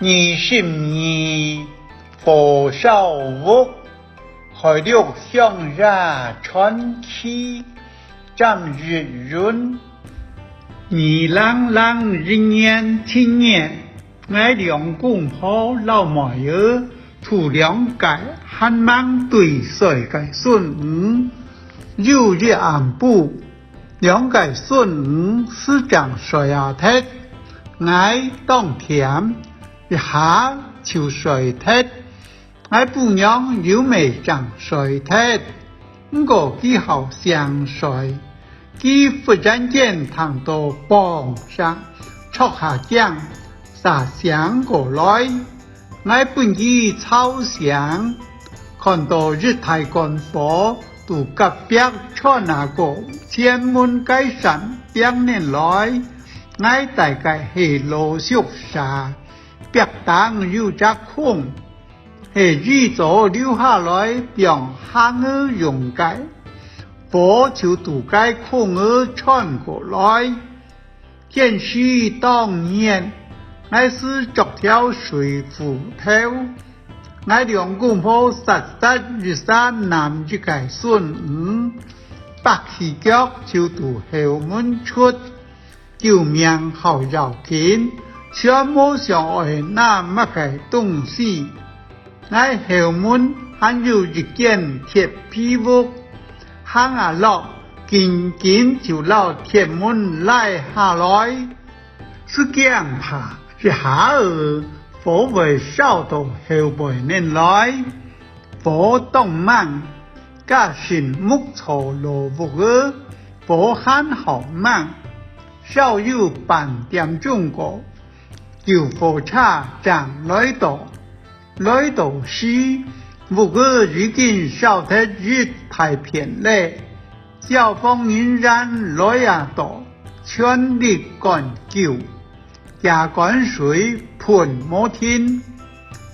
22佛少屋，海陆向下传奇，占日润。2021年，我两公婆老埋兒除兩屆盼望對世界順誤，有日安布兩屆順誤是將衰下踢，我當甜一下就衰踢，我不娘有未將衰踢，不過佢好相衰。佢忽然間談到榜上戳下獎撒想過來，我本意超想看到日太乾火都隔壁穿那個前門改善2年來，我大概係老熟沙別當有隻空係預咗留下來讓下兒用解火就都該空兒穿過來，天時當年我是逐條水庫頭，我兩公婆實日山南一個順誤，白起腳就都後門出，救命好繞緊，卻沒想愛那麼個東西，我後門還有一件鐵皮屋，行下落緊緊就落鐵門來下來，是驚怕一下兒火為燒到後半年來，火動猛，加上木槽羅屋兒，火很好猛，稍有半點鐘過，就火車站來到時，屋兒已經燒得一大片了，消防人員來呀到，全力趕救，加灌水噴沒停，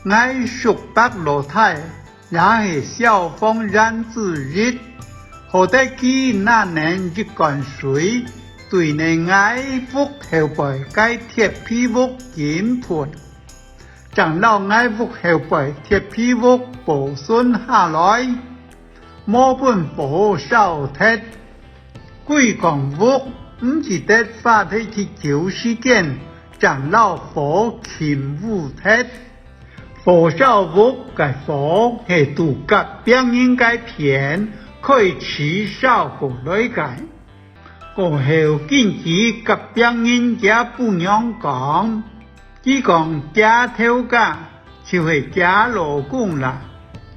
我熟白樓梯也係消防員之一，好得佢那年一灌水，對你愛屋後背該鐵皮屋緊噴，長老愛屋後背鐵皮屋保存下來，冇本火燒鐵，貴公屋唔記得發起去救事件，長老火勤務鐵，火燒屋嘅火係都隔邊應該片，可以持燒過來嘅。過後見佢隔邊人家不讓講，佢講假頭家就係假老公啦，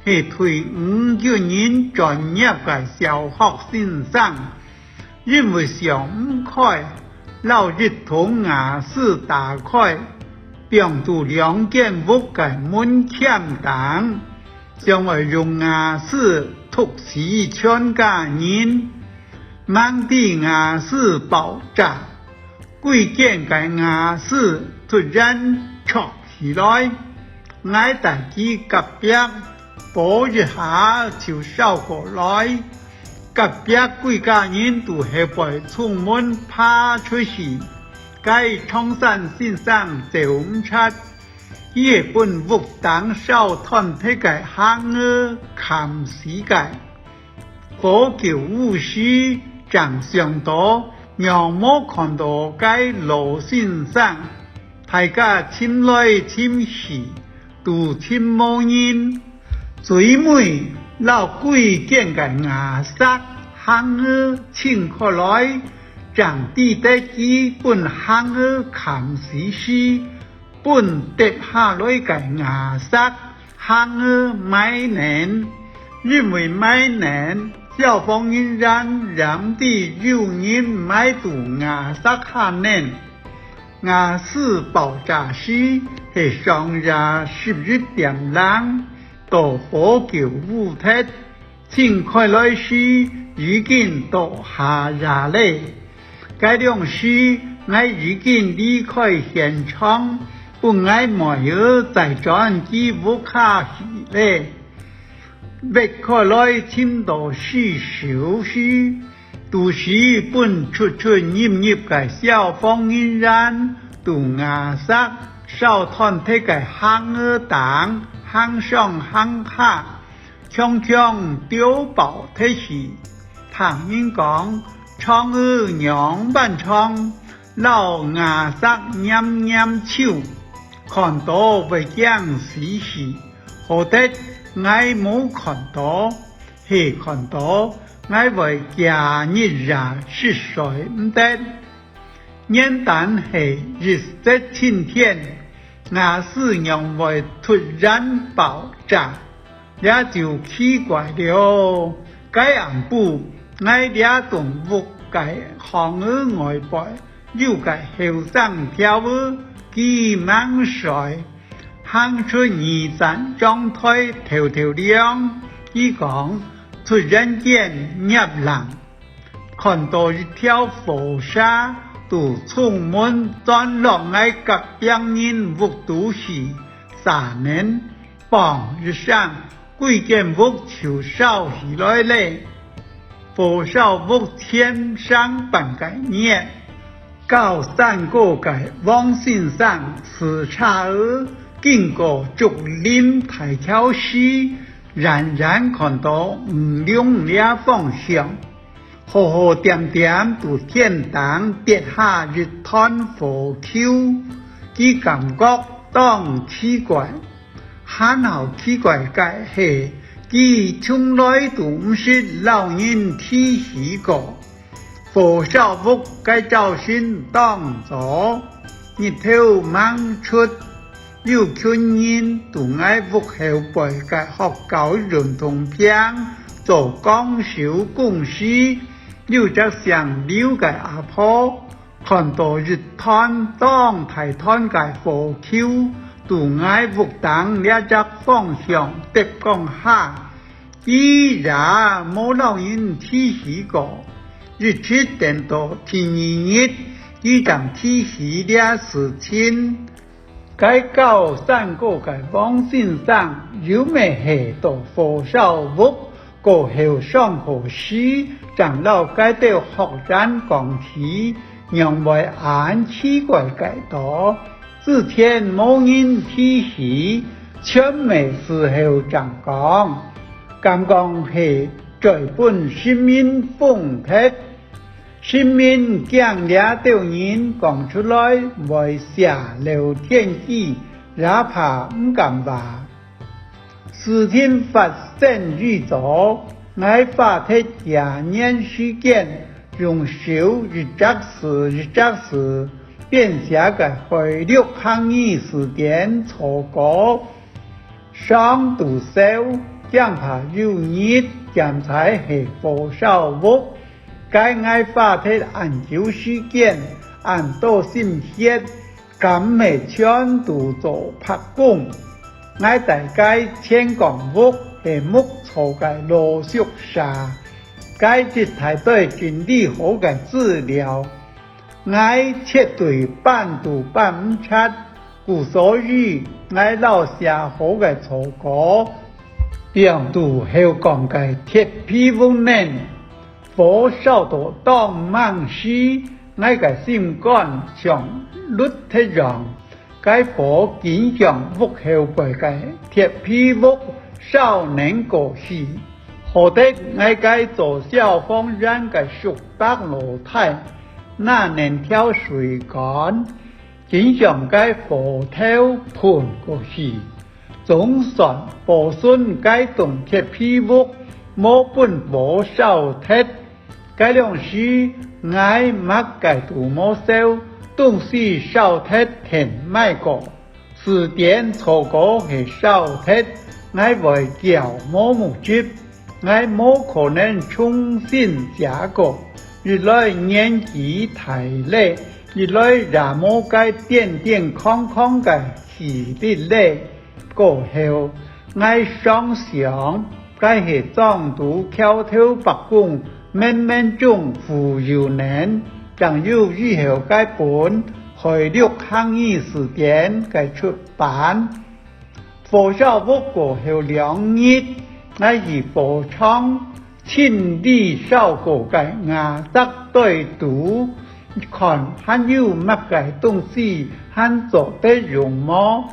係退伍叫人專業嘅小學先生，因為想唔開，老日同牙齒打開，並到兩間屋嘅門檻等，將會用牙齒突死全家人，猛地牙齒爆炸，貴間嘅牙齒突然戳起來，我大機隔壁火一下就燒過來，隔壁幾家人都後背出門爬出去，該청산先生就唔出，日本屋當燒團體嘅行兒看死嘅，火救護士長上多，讓我看到該老先生，大家親來親去，都親冇人，最尾老貴見嘅牙刷行兒請過來，將地得基本行兒看死時，本跌下來嘅牙刷行兒買年，因為買年消防人員讓地有人買到牙刷下年，牙齒爆炸時係上日11點鐘到火救護鐵，請開來時已經到下日了。該兩時我已經離開現場，不愛沒有再轉機屋下去了。別開來簽到是小事，都是本出入入嘅消防人員都牙刷少团体嘅行而党，行上行下，强强丢爆体系。唐人讲，创而娘扮创，老牙塞냠냠手，看到为将死死，何得爱冇看到，系看到爱为假日呀是谁唔得？元旦系日色晴天，牙齿让为突然爆炸，也就奇怪了。该暗部爱俩动物该行ở ngoài bãi，又该后生跳舞几猛水，行出二站张腿跳跳亮，伊讲突然间入冷，看到一条火沙。都充满转落爱各样人物都是3年傍日上贵件物就烧起来嘞，火烧物天上半概念，高3個界往線上視察而經過竹林台橋時，冉冉看到唔兩俩方向。好好點點到天堂跌下日團火球，佢感覺當奇怪，很好奇怪嘅係，佢從來都唔是老人提起過，火燒屋嘅造型當咗，日頭猛出，有群人都愛屋後背嘅學校認同片，做講小公司。有隻上溜嘅阿婆，看到日團當提團嘅火球，都愛屋當兩隻方向跌降下，依然冇老人提起過。日出等到天日，依然提起兩事情。該高3個嘅網線上有咩係到火燒屋？過後上課時，長老該到學生講起，認為按奇怪嘅多，之前冇人提起，全未時候長講，咁講係最本新民風鐵，新民將兩條人講出來，為下流天機，也怕唔敢話。事情發生預早，愛法庭廿年時間，用手一隻事，變下嘅回力抗議時間錯過，上到手，將怕有日檢查係火燒屋，該愛法庭研究時間，按到新協，咁未全都做拍工。愛大概天港屋係木草嘅羅縮沙，該節台對整理好嘅資料，愛切對辦都辦唔出，故所以愛留下好嘅草果，讓都後講嘅鐵皮屋nen火燒到當猛時，愛嘅心肝像律鐵樣。該火經常屋後背嘅鐵皮屋少年過時，何得愛該做小方人嘅熟白樓梯，那年跳水乾，經常該火頭盤過時，總算保存該棟鐵皮屋，冇本火燒鐵，該兩時愛乜該都冇燒。東西燒鐵填買過，時間錯過係燒鐵，愛為叫冇目接，愛冇可能重新加過，日來年紀太累，日來也冇該健健康康嘅氣力咧，過後愛想想，該係裝度橋頭白宮，慢慢中富有能。長有以後該本回力抗議時間該出版，火燒屋過後2日，愛以火倉清理燒過該牙得對賭，看還有乜嘅東西還做得容麼？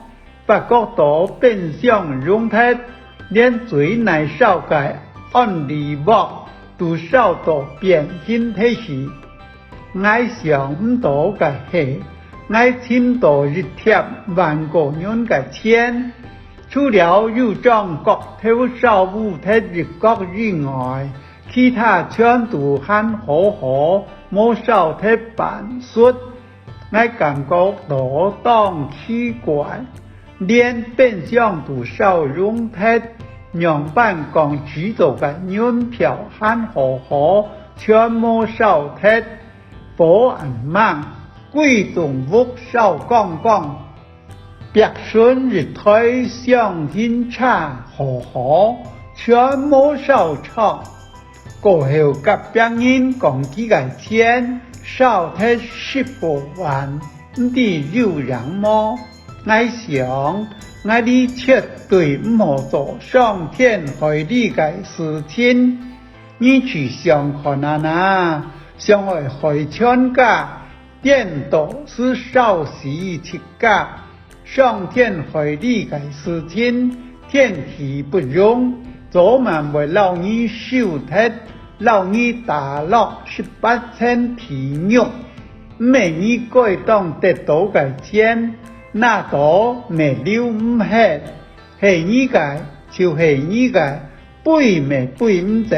發覺到變相容體，連最難受嘅安利物都受到變形體時，我想唔到嘅係，我簽到一貼萬個人嘅錢，除了有張國頭少務體一角以外，其他全都很好好，冇少體辦術。我感覺到當奇怪，連變相都少容體，樣板講知道嘅人票很好好，全冇少體，保安忙，貴動物少講講，白順一推相hin差好好，全冇少唱。過後甲別人講幾個錢，少體10萬，唔知有人麼？我想，我哋絕對唔好做傷天害理嘅事情。你去想看啊，想去害全家，顛倒是少時一家，傷天害理嘅事情，天氣不容，做慢為老二受體，老二打落18千皮肉，每你該當得到嘅錢，那多未留唔hết，係你嘅就係你嘅，背未背唔走。